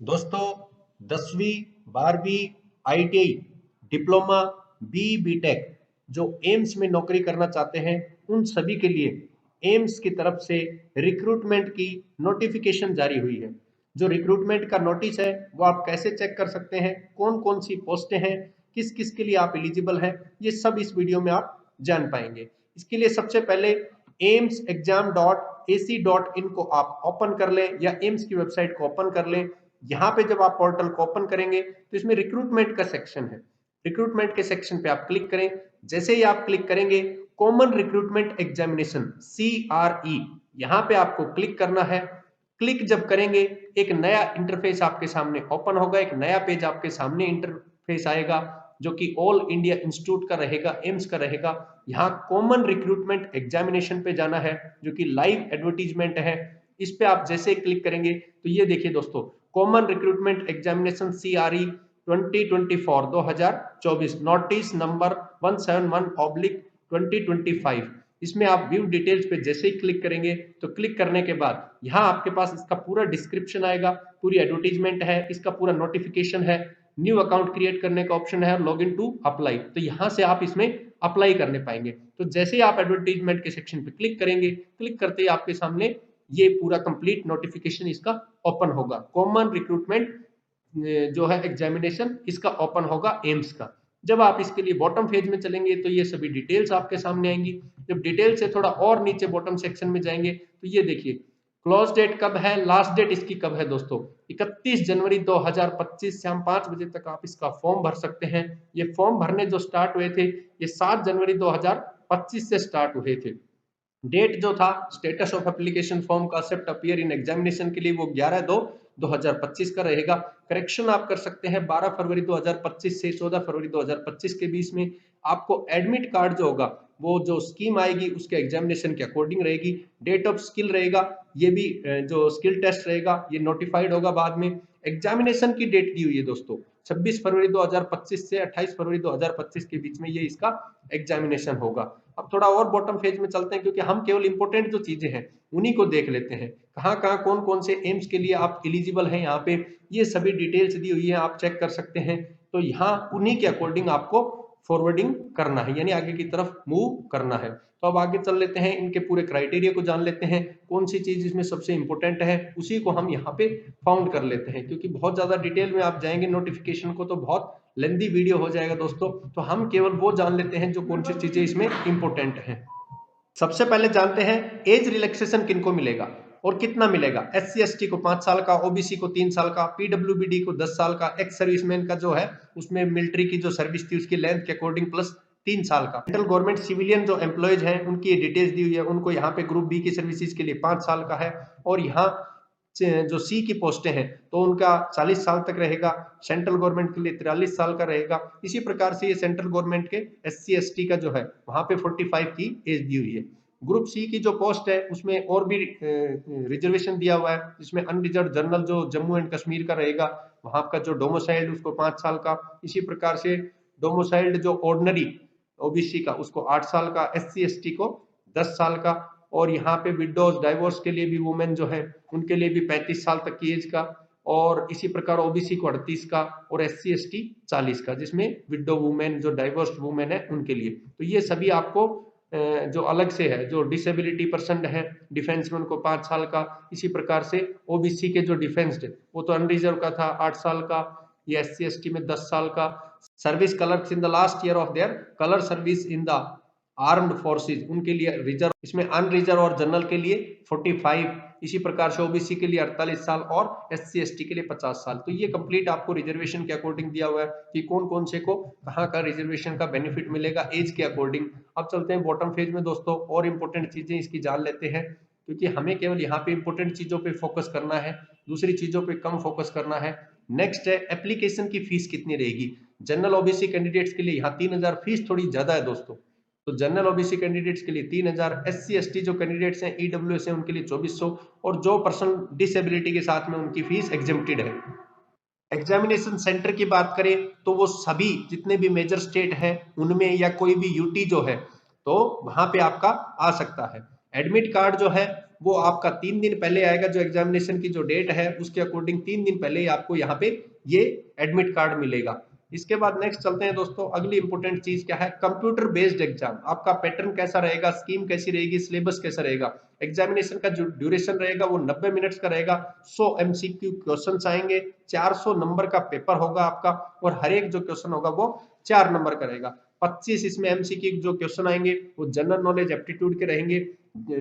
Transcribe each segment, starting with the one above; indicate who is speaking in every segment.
Speaker 1: दोस्तों 10वीं 12वीं ITI डिप्लोमा बीटेक जो एम्स में नौकरी करना चाहते हैं उन सभी के लिए एम्स की तरफ से रिक्रूटमेंट की नोटिफिकेशन जारी हुई है। जो रिक्रूटमेंट का नोटिस है वो आप कैसे चेक कर सकते हैं, कौन कौन सी पोस्टें हैं, किस किस के लिए आप एलिजिबल हैं, ये सब इस वीडियो में आप जान पाएंगे। इसके लिए सबसे पहले amsexam.ac.in को आप ओपन कर लें या एम्स की वेबसाइट को ओपन कर लें। यहाँ पे जब आप पोर्टल को ओपन करेंगे तो इसमें रिक्रूटमेंट का सेक्शन है। रिक्रूटमेंट के सेक्शन पे आप क्लिक करें। जैसे ही आप क्लिक करेंगे कॉमन रिक्रूटमेंट एग्जामिनेशन CRE यहाँ पे आपको क्लिक करना है। क्लिक जब करेंगे एक नया इंटरफेस आपके सामने ओपन होगा, एक नया पेज आपके सामने इंटरफेस आएगा जो कि ऑल इंडिया इंस्टीट्यूट का रहेगा, एम्स का रहेगा। यहाँ कॉमन रिक्रूटमेंट एग्जामिनेशन पे जाना है जो कि लाइव एडवर्टीजमेंट है। इस पे आप जैसे क्लिक करेंगे तो ये देखिए दोस्तों, common recruitment examination CRE 2024 notice number 171/2025। इसमें आप व्यू डिटेल्स पे जैसे ही क्लिक करेंगे तो क्लिक करने के बाद यहाँ आपके पास इसका पूरा डिस्क्रिप्शन आएगा, पूरी एडवर्टीजमेंट है, इसका पूरा नोटिफिकेशन है, न्यू अकाउंट क्रिएट करने का ऑप्शन है और लॉग इन टू अप्लाई। तो यहाँ से आप इसमें अप्लाई करने पाएंगे। तो जैसे ही आप एडवर्टीजमेंट के सेक्शन पे क्लिक करेंगे, क्लिक करते ही आपके सामने ये पूरा कंप्लीट नोटिफिकेशन इसका ओपन होगा। कॉमन रिक्रूटमेंट जो है एग्जामिनेशन इसका ओपन होगा एम्स का। जब आप इसके लिए बॉटम पेज में चलेंगे तो ये सभी डिटेल्स आपके सामने आएंगी। जब डिटेल से थोड़ा और नीचे बॉटम सेक्शन में जाएंगे तो ये देखिए क्लोज डेट कब है, लास्ट डेट इसकी कब है दोस्तों, 31 जनवरी 2025 शाम 5 बजे तक आप इसका फॉर्म भर सकते हैं। ये फॉर्म भरने जो स्टार्ट हुए थे ये 7 जनवरी 2025 से स्टार्ट हुए थे। डेट जो था स्टेटस ऑफ एप्लीकेशन फॉर्म का एक्सेप्ट अपीयर इन एग्जामिनेशन के लिए वो 11/2/2025 का रहेगा। करेक्शन आप कर सकते हैं 12 फरवरी 2025 से 14 फरवरी 2025 के बीच में। आपको एडमिट कार्ड जो होगा वो जो स्कीम आएगी उसके एग्जामिनेशन के अकॉर्डिंग रहेगी। डेट ऑफ स्किल रहेगा, ये भी जो स्किल टेस्ट रहेगा ये नोटिफाइड होगा बाद में। एग्जामिनेशन की डेट दी हुई है दोस्तों 26 फरवरी 2025 से 28 फरवरी 2025 के बीच में ये इसका एग्जामिनेशन होगा। अब थोड़ा और बॉटम फेज में चलते हैं क्योंकि हम केवल इंपोर्टेंट जो चीजें हैं उन्हीं को देख लेते हैं। कहाँ कहाँ कौन कौन से एम्स के लिए आप एलिजिबल हैं, यहाँ पे ये सभी डिटेल्स दी हुई है, आप चेक कर सकते हैं। तो यहाँ उन्हीं के अकॉर्डिंग आपको फॉरवर्डिंग करना है, यानी आगे की तरफ मूव करना है। तो अब आगे चल लेते हैं, इनके पूरे क्राइटेरिया को जान लेते हैं, कौन सी चीज इसमें सबसे इंपॉर्टेंट है उसी को हम यहाँ पे फाउंड कर लेते हैं। क्योंकि बहुत ज्यादा डिटेल में आप जाएंगे नोटिफिकेशन को तो बहुत लेंदी वीडियो हो जाएगा दोस्तों। तो हम केवल वो जान लेते हैं जो कौन सी चीजें इसमें इंपॉर्टेंट हैं। सबसे पहले जानते हैं एज रिलैक्सेशन किनको मिलेगा और कितना मिलेगा। SC ST को 5 साल का, OBC को 3 साल का, PWBD को 10 साल का, एक्स सर्विसमैन का जो है उसमें मिलिट्री की जो सर्विस थी उसकी लेंथ के अकॉर्डिंग प्लस 3 साल का। सेंट्रल गवर्नमेंट सिविलियन जो एम्प्लॉयज हैं उनकी ये डिटेल्स दी हुई है, उनको यहाँ पे ग्रुप बी की सर्विसेज के लिए 5 साल का है। और यहाँ जो सी की पोस्टें हैं तो उनका 40 साल तक रहेगा। सेंट्रल गवर्नमेंट के लिए 43 साल का रहेगा। इसी प्रकार से ये सेंट्रल गवर्नमेंट के SC ST का जो है वहां पे 45 की एज दी हुई है। ग्रुप सी की जो पोस्ट है उसमें और भी रिजर्वेशन दिया हुआ है, जिसमें अनरिजर्व जनरल जो जम्मू एंड कश्मीर का रहेगा वहां का जो डोमोसाइल्ड उसको 5 साल का। इसी प्रकार से डोमोसाइल्ड जो ऑर्डिनरी OBC का उसको 8 साल का, SC ST को 10 साल का। और यहाँ पे विडोज डाइवोर्स के लिए भी वुमेन जो है उनके लिए भी 35 साल तक की एज का। और इसी प्रकार OBC को 38 का और SC ST 40 का, जिसमें विडो वुमेन जो डाइवोर्स्ड वुमेन है उनके लिए। तो ये सभी आपको जो अलग से है, जो डिसेबिलिटी पर्सन है डिफेंस में उनको 5 साल का। इसी प्रकार से OBC के जो डिफेंस्ड वो तो अनरिजर्व का था 8 साल का, ये SC ST में 10 साल का। Service colours in the last year of their colour service in the armed forces उनके लिए रिजर्व, इसमें अनरिजर्व और जनरल के लिए 45। इसी प्रकार से OBC के लिए 48 साल और SC ST के लिए 50 साल। तो ये कंप्लीट आपको रिजर्वेशन के अकॉर्डिंग दिया हुआ है कि कौन कौन से को कहाँ का रिजर्वेशन का बेनिफिट मिलेगा एज के अकॉर्डिंग। अब चलते हैं बॉटम फेज में दोस्तों, और इंपॉर्टेंट चीजें इसकी जान लेते हैं क्योंकि हमें केवल यहाँ पे इंपॉर्टेंट चीजों पे फोकस करना है, दूसरी चीजों पे कम फोकस करना है। नेक्स्ट है एप्लीकेशन की फीस कितनी रहेगी। जनरल OBC कैंडिडेट्स के लिए यहाँ 3000 फीस थोड़ी ज्यादा है दोस्तों। तो जनरल OBC कैंडिडेट्स के लिए 3000, SC ST जो कैंडिडेट्स हैं EWS हैं उनके लिए 2400, और जो पर्सन डिसेबिलिटी के साथ में उनकी फीस एग्जेम्प्टेड है। एग्जामिनेशन सेंटर की बात करें तो वो सभी जितने भी मेजर स्टेट हैं उनमें या कोई भी UT जो है तो वहां पे आपका आ सकता है। एडमिट कार्ड जो है वो आपका 3 दिन पहले आएगा, जो एग्जामिनेशन की जो डेट है उसके अकॉर्डिंग 3 दिन पहले ही आपको यहाँ पे ये एडमिट कार्ड मिलेगा। इसके बाद नेक्स्ट चलते हैं दोस्तों, अगली इंपॉर्टेंट चीज क्या है, कंप्यूटर बेस्ड एग्जाम। आपका पैटर्न कैसा रहेगा, स्कीम कैसी रहेगी, सिलेबस कैसा रहेगा। एग्जामिनेशन का जो ड्यूरेशन रहेगा वो 90 मिनट्स का रहेगा। 100 MCQ क्वेश्चन आएंगे, 400 नंबर का पेपर होगा आपका, और हर एक जो क्वेश्चन होगा वो 4 नंबर का रहेगा। 25 इसमें MCQ जो क्वेश्चन आएंगे वो जनरल नॉलेज एप्टीट्यूड के रहेंगे।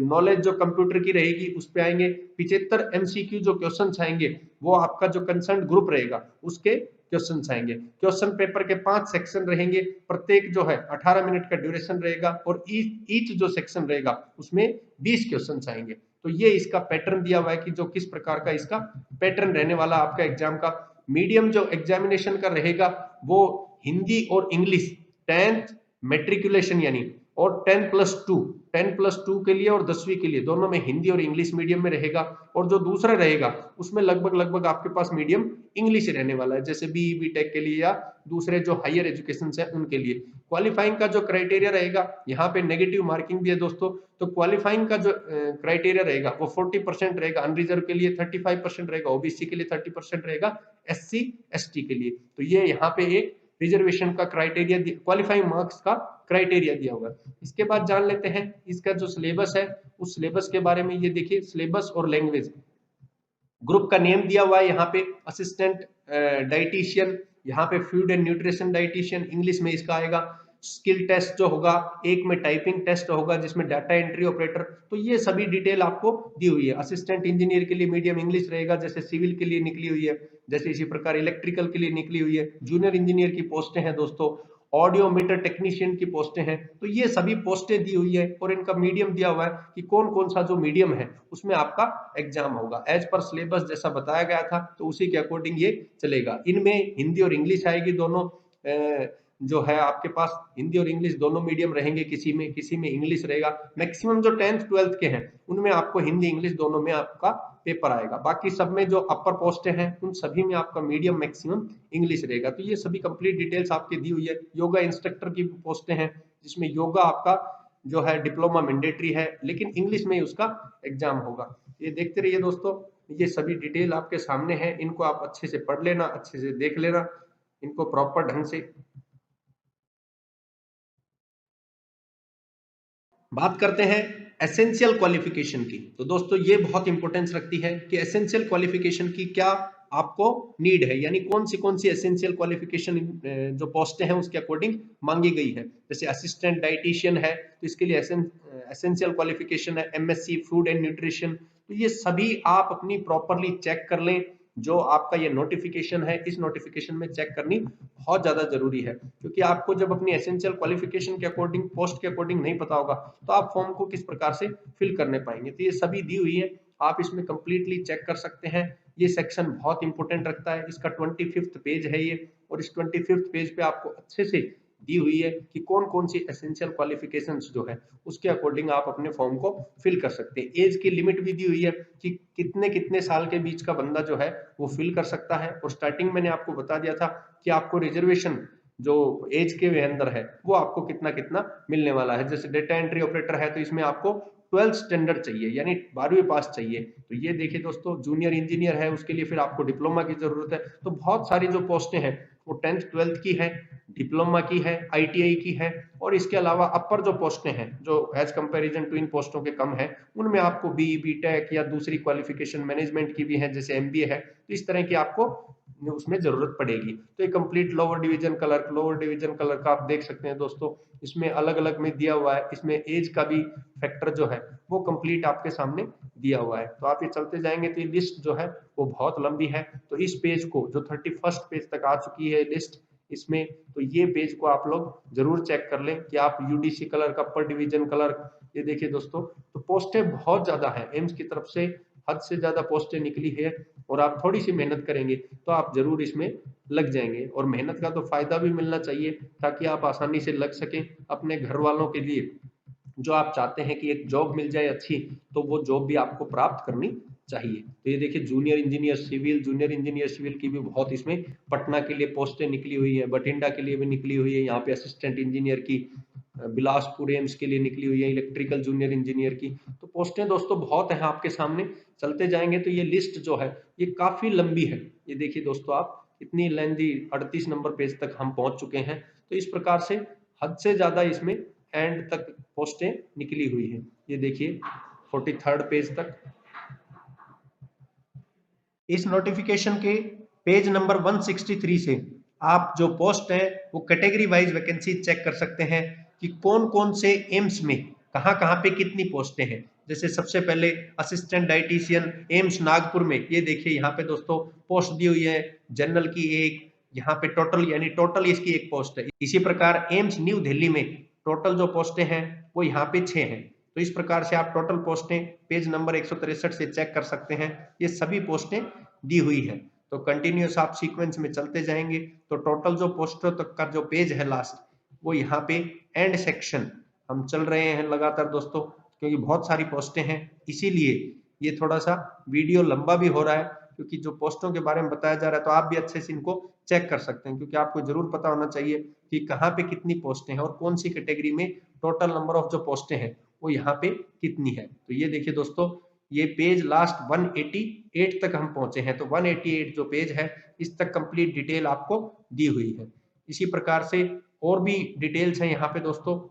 Speaker 1: नॉलेज जो कंप्यूटर की रहेगी उस पे आएंगे। 75 MCQ जो क्वेश्चन आएंगे वो आपका जो कंसर्न ग्रुप रहेगा उसके क्वेश्चन आएंगे। क्वेश्चन पेपर के 5 सेक्शन रहेंगे, प्रत्येक जो है 18 मिनट का ड्यूरेशन रहेगा, और ईच जो सेक्शन रहेगा उसमें 20 क्वेश्चन आएंगे। तो ये इसका पैटर्न दिया हुआ है कि जो किस प्रकार का इसका पैटर्न रहने वाला आपका एग्जाम का। मीडियम जो एग्जामिनेशन का रहेगा वो हिंदी और इंग्लिश 10th मेट्रिकुलेशन यानी, और 10+2 के लिए और 10वीं के लिए दोनों में हिंदी और इंग्लिश मीडियम में रहेगा। और जो दूसरा रहेगा उसमें लगभग आपके पास मीडियम इंग्लिश रहने वाला है, जैसे बीई बीटेक के लिए या दूसरे जो हायर एजुकेशन है उनके लिए। क्वालिफाइंग का जो क्राइटेरिया रहेगा, यहाँ पे नेगेटिव मार्किंग भी है दोस्तों, तो क्वालिफाइंग का जो क्राइटेरिया रहेगा वो 40% रहेगा, अनरिजर्व के लिए 35% रहेगा, ओबीसी के लिए 30% रहेगा, SC ST के लिए। तो ये यहाँ पे एक रिजर्वेशन का क्राइटेरिया, क्वालिफाइंग मार्क्स का क्राइटेरिया दिया हुआ है। इसके बाद जान लेते हैं इसका जो सिलेबस है, उस सिलेबस के बारे में। ये देखिए सिलेबस और लैंग्वेज, ग्रुप का नेम दिया हुआ है यहाँ पे, असिस्टेंट डाइटिशियन, यहाँ पे food and nutrition dietitian English में इसका आएगा। स्किल टेस्ट जो होगा, एक में टाइपिंग टेस्ट होगा जिसमें डाटा एंट्री ऑपरेटर, तो ये सभी डिटेल आपको दी हुई है। असिस्टेंट इंजीनियर के लिए मीडियम इंग्लिश रहेगा, जैसे सिविल के लिए निकली हुई है, जैसे इसी प्रकार इलेक्ट्रिकल के लिए निकली हुई है। जूनियर इंजीनियर की पोस्टें हैं दोस्तों, ऑडियो मीटर टेक्नीशियन की पोस्टें हैं, तो ये सभी पोस्टें दी हुई है, और इनका मीडियम दिया हुआ है कि कौन कौन सा जो मीडियम है उसमें आपका एग्जाम होगा। एज पर सिलेबस जैसा बताया गया था तो उसी के अकॉर्डिंग ये चलेगा। इनमें हिंदी और इंग्लिश आएगी दोनों, जो है आपके पास हिंदी और इंग्लिश दोनों मीडियम रहेंगे, किसी में इंग्लिश रहेगा। मैक्सिमम जो 10th 12th के हैं उनमें आपको हिंदी इंग्लिश दोनों में आपका पेपर आएगा। बाकी सब में जो अपर पोस्ट हैं उन सभी में आपका मीडियम मैक्सिमम इंग्लिश रहेगा। तो ये सभी कंप्लीट डिटेल्स आपकी दी हुई है। योगा इंस्ट्रक्टर की पोस्टें हैं, जिसमें योगा आपका जो है डिप्लोमा मैंडेटरी है, लेकिन इंग्लिश में ही उसका एग्जाम होगा। ये देखते रहिए दोस्तों, ये सभी डिटेल आपके सामने है, इनको आप अच्छे से पढ़ लेना, अच्छे से देख लेना, इनको प्रॉपर ढंग से। बात करते हैं एसेंशियल क्वालिफिकेशन की, तो दोस्तों ये बहुत इंपॉर्टेंस रखती है कि एसेंशियल क्वालिफिकेशन की क्या आपको नीड है, यानी कौन सी एसेंशियल क्वालिफिकेशन जो पोस्टें हैं उसके अकॉर्डिंग मांगी गई है। जैसे असिस्टेंट डाइटिशियन है तो इसके लिए एसेंशियल क्वालिफिकेशन है MSc फूड एंड न्यूट्रिशन। तो ये सभी आप अपनी प्रॉपरली चेक कर लें। जो आपका ये नोटिफिकेशन है, इस नोटिफिकेशन में चेक करनी बहुत ज्यादा जरूरी है, क्योंकि आपको जब अपनी एसेंशियल क्वालिफिकेशन के अकॉर्डिंग, पोस्ट के अकॉर्डिंग नहीं पता होगा तो आप फॉर्म को किस प्रकार से फिल करने पाएंगे। तो ये सभी दी हुई है, आप इसमें कंप्लीटली चेक कर सकते हैं। ये सेक्शन बहुत इंपॉर्टेंट रखता है, इसका 25th पेज है ये, और इस 25th पेज पे आपको अच्छे से दी हुई है कि कौन कौन सी एसेंशियल क्वालिफिकेशंस जो है उसके अकॉर्डिंग आप अपने फॉर्म को फिल कर सकते हैं। एज की लिमिट भी दी हुई है कि कितने कितने साल के बीच का बंदा जो है वो फिल कर सकता है। और स्टार्टिंग मैंने आपको बता दिया था कि आपको रिजर्वेशन जो एज के अंदर है वो आपको कितना कितना मिलने वाला है। जैसे डेटा एंट्री ऑपरेटर है तो इसमें आपको 12th स्टैंडर्ड चाहिए, यानी 12वीं पास चाहिए। तो ये देखिए दोस्तों, जूनियर इंजीनियर है उसके लिए फिर आपको डिप्लोमा की जरूरत है। तो बहुत सारी जो पोस्टें हैं वो 10th 12th की है, डिप्लोमा की है, ITI की है, और इसके अलावा अपर जो पोस्टें हैं जो एज कंपैरिजन टू इन पोस्टों के कम है, उनमें आपको BE BTech या दूसरी क्वालिफिकेशन मैनेजमेंट की भी है, जैसे MBA है, तो इस तरह की आपको उसमें जरूरत पड़ेगी। तो ये कंप्लीट लोअर डिवीजन क्लर्क का आप देख सकते हैं दोस्तों, इसमें अलग अलग में दिया हुआ है। इसमें एज का भी फैक्टर जो है वो कंप्लीट आपके सामने दिया हुआ है। तो आप ये चलते जाएंगे तो ये लिस्ट जो है वो बहुत लंबी है। तो इस पेज को, जो 31st पेज तक आ चुकी है लिस्ट इसमें, तो ये पेज को आप लोग जरूर चेक कर लें कि आप UDC clerk, upper division clerk, ये देखिए दोस्तों, तो पोस्टें बहुत ज्यादा है, एम्स की तरफ से हद से ज्यादा पोस्टें निकली है, और आप थोड़ी सी मेहनत करेंगे तो आप जरूर इसमें लग जाएंगे। और मेहनत का तो फायदा भी मिलना चाहिए ताकि आप आसानी से लग सकें अपने घर वालों के लिए। जो आप चाहते हैं कि एक जॉब मिल जाए अच्छी, तो वो जॉब भी आपको प्राप्त करनी चाहिए। तो ये देखिए जूनियर इंजीनियर सिविल की भी बहुत इसमें पटना के लिए पोस्टें निकली हुई है, बठिंडा के लिए भी निकली हुई है, यहाँ पे असिस्टेंट इंजीनियर की, बिलासपुर एम्स के लिए निकली हुई है, इलेक्ट्रिकल जूनियर इंजीनियर की। तो पोस्टें दोस्तों बहुत हैं आपके सामने, चलते जाएंगे तो ये लिस्ट जो है ये काफी लंबी है। ये देखिए दोस्तों आप, इतनी लेंदी 38 नंबर पेज तक हम पहुंच चुके हैं। तो इस प्रकार से हद से ज्यादा इसमें एंड तक पोस्टें निकली हुई हैं। ये देखिए 43rd पेज तक। इस नोटिफिकेशन के पेज नंबर 163 से आप जो पोस्ट है वो कैटेगरी वाइज वैकेंसी चेक कर सकते हैं कि कौन कौन से एम्स में कहां कहां पे कितनी पोस्टें हैं। जैसे सबसे पहले असिस्टेंट डाइटिशियन एम्स नागपुर में, ये देखिए यहाँ पे दोस्तों पोस्ट दी हुई है, जनरल की एक, यहाँ पे टोटल यानी टोटल इसकी एक पोस्ट है। इसी प्रकार एम्स न्यू दिल्ली में टोटल जो पोस्टें हैं वो यहाँ पे 6 हैं। तो इस प्रकार से आप टोटल पोस्टें पेज नंबर 163 से चेक कर सकते हैं, ये सभी पोस्टें दी हुई है। तो कंटिन्यूस आप सीक्वेंस में चलते जाएंगे तो टोटल जो पोस्टों तक का जो पेज है लास्ट, वो यहाँ पे एंड सेक्शन हम चल रहे हैं लगातार दोस्तों, क्योंकि बहुत सारी पोस्टें हैं इसीलिए ये थोड़ा सा वीडियो लंबा भी हो रहा है, क्योंकि जो पोस्टों के बारे में बताया जा रहा है तो आप भी अच्छे से इनको चेक कर सकते हैं, क्योंकि आपको जरूर पता होना चाहिए कि कहाँ पे कितनी पोस्टें हैं और कौन सी कैटेगरी में टोटल नंबर ऑफ जो पोस्टें हैं वो यहाँ पे कितनी है। तो ये देखिए दोस्तों, ये पेज लास्ट 188 तक हम पहुंचे हैं। तो 188 जो पेज है इस तक कंप्लीट डिटेल आपको दी हुई है। इसी प्रकार से और भी डिटेल्स हैं यहाँ पे दोस्तों।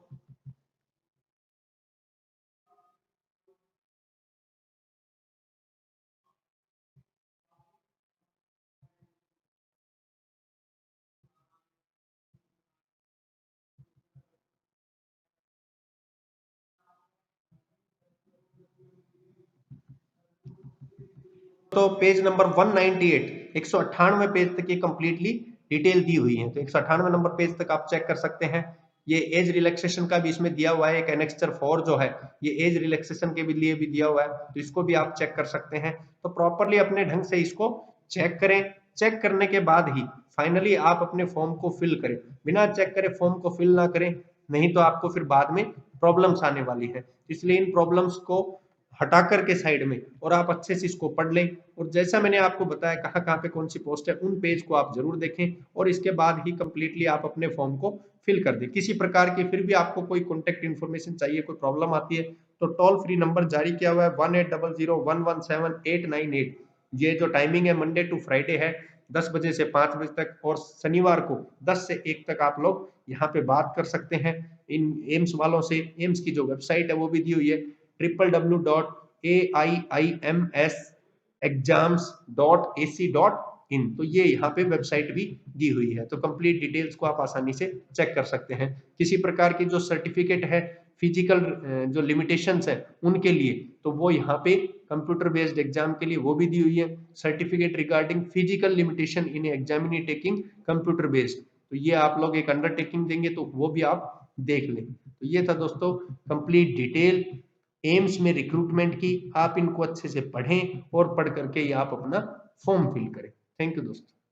Speaker 1: तो पेज नंबर 198 198 पेज तक ये कंप्लीटली डिटेल दी हुई है। तो 198 नंबर पेज तक आप चेक कर सकते हैं। ये एज रिलैक्सेशन का भी इसमें दिया हुआ है, एक एनेक्स्चर 4 जो है ये एज रिलैक्सेशन के भी लिए भी दिया हुआ है, तो इसको भी आप चेक कर सकते हैं। तो प्रॉपरली अपने ढंग से इसको चेक करें। चेक करने के बाद ही फाइनली आप अपने फॉर्म को फिल करें। बिना चेक करे फॉर्म को फिल ना करें, नहीं तो आपको फिर बाद में प्रॉब्लम्स आने वाली है। इसलिए इन प्रॉब्लम्स को हटा करके साइड में और आप अच्छे से इसको पढ़ लें। और जैसा मैंने आपको बताया कहाँ कहाँ पे कौन सी पोस्ट है, उन पेज को आप जरूर देखें और इसके बाद ही कंप्लीटली आप अपने फॉर्म को फिल कर दें। किसी प्रकार की फिर भी आपको कोई कॉन्टेक्ट इन्फॉर्मेशन चाहिए, कोई प्रॉब्लम आती है, तो टोल फ्री नंबर जारी किया हुआ है 1800117898। ये जो टाइमिंग है मंडे टू फ्राइडे है 10 बजे से 5 बजे तक, और शनिवार को 10 से 1 तक आप लोग यहाँ पे बात कर सकते हैं इन एम्स वालों से। एम्स की जो वेबसाइट है वो भी दी हुई है www.aiimsexams.ac.in। तो ये यहाँ पे वेबसाइट भी दी हुई है, तो कंप्लीट डिटेल्स को आप आसानी से चेक कर सकते हैं। किसी प्रकार की जो सर्टिफिकेट है फिजिकल जो लिमिटेशंस है उनके लिए, तो वो यहाँ पे कंप्यूटर बेस्ड एग्जाम के लिए वो भी दी हुई है, certificate regarding physical limitation in examinee taking computer based. तो ये आप लोग एक अंडरटेकिंग देंगे तो वो भी आप देख लें। तो ये था दोस्तों कंप्लीट डिटेल एम्स में रिक्रूटमेंट की। आप इनको अच्छे से पढ़ें और पढ़ करके ये आप अपना फॉर्म फिल करें। थैंक यू दोस्तों।